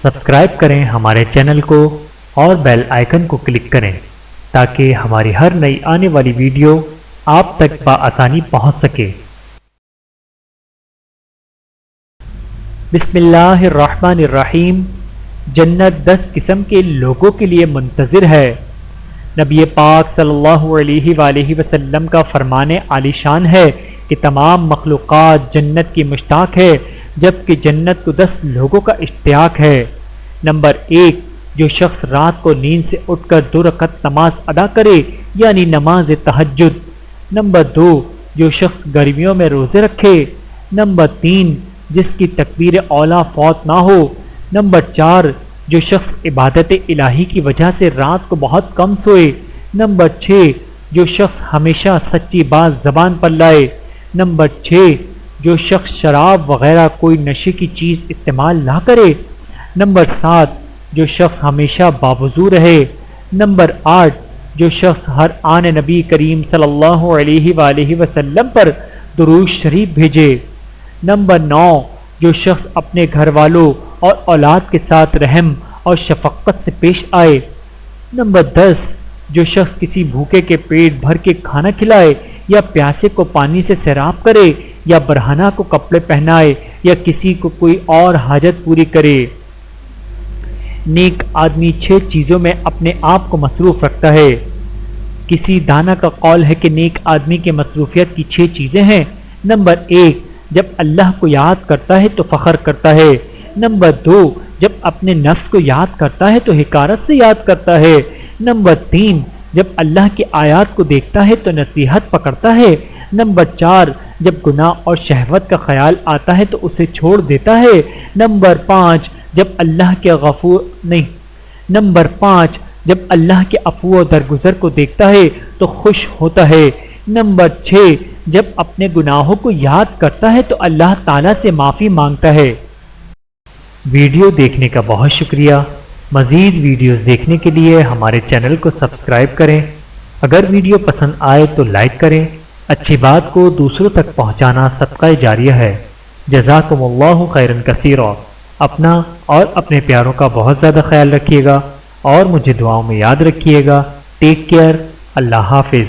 Subscribe کریں ہمارے channel کو اور بیل آئیکن کو کلک کریں تاکہ ہماری ہر نئی آنے والی ویڈیو آپ تک بآسانی پہنچ سکے۔ بسم اللہ الرحمن الرحیم۔ جنت 10 قسم کے لوگوں کے لیے منتظر ہے۔ نبی پاک صلی اللہ علیہ وآلہ وسلم کا فرمان عالی شان ہے کہ تمام مخلوقات جنت کی مشتاق ہے، جبکہ جنت کو 10 لوگوں کا اشتیاق ہے۔ نمبر 1، جو شخص رات کو نیند سے اٹھ کر 2 رکعت نماز ادا کرے یعنی نماز تہجد۔ نمبر 2، جو شخص گرمیوں میں روزے رکھے۔ نمبر 3، جس کی تکبیر اولیٰ فوت نہ ہو۔ نمبر 4، جو شخص عبادت الہی کی وجہ سے رات کو بہت کم سوئے۔ نمبر 6، جو شخص ہمیشہ سچی بات زبان پر لائے۔ نمبر 6، جو شخص شراب وغیرہ کوئی نشے کی چیز استعمال نہ کرے۔ نمبر 7، جو شخص ہمیشہ باوضو رہے۔ نمبر 8، جو شخص ہر آن نبی کریم صلی اللہ علیہ وآلہ وسلم پر درود شریف بھیجے۔ نمبر 9، جو شخص اپنے گھر والوں اور اولاد کے ساتھ رحم اور شفقت سے پیش آئے۔ نمبر 10، جو شخص کسی بھوکے کے پیٹ بھر کے کھانا کھلائے یا پیاسے کو پانی سے سیراب کرے یا برہنہ کو کپڑے پہنائے یا کسی کو کوئی اور حاجت پوری کرے۔ نیک آدمی 6 چیزوں میں اپنے آپ کو مصروف رکھتا ہے۔ کسی دانا کا قول ہے کہ نیک آدمی کی مصروفیت کی 6 چیزیں ہیں۔ نمبر 1، جب اللہ کو یاد کرتا ہے تو فخر کرتا ہے۔ نمبر 2، جب اپنے نفس کو یاد کرتا ہے تو حقارت سے یاد کرتا ہے۔ نمبر 3، جب اللہ کی آیات کو دیکھتا ہے تو نصیحت پکڑتا ہے۔ نمبر 4، جب گناہ اور شہوت کا خیال آتا ہے تو اسے چھوڑ دیتا ہے۔ نمبر 5، جب اللہ کے جب اللہ کے عفو و درگزر کو دیکھتا ہے تو خوش ہوتا ہے۔ نمبر 6، جب اپنے گناہوں کو یاد کرتا ہے تو اللہ تعالیٰ سے معافی مانگتا ہے۔ ویڈیو دیکھنے کا بہت شکریہ۔ مزید ویڈیوز دیکھنے کے لیے ہمارے چینل کو سبسکرائب کریں۔ اگر ویڈیو پسند آئے تو لائک کریں۔ اچھی بات کو دوسروں تک پہنچانا صدقہ جاریہ ہے۔ جزاکم اللہ خیرا کثیرا۔ اپنا اور اپنے پیاروں کا بہت زیادہ خیال رکھیے گا اور مجھے دعاؤں میں یاد رکھیے گا۔ Take care. اللہ حافظ۔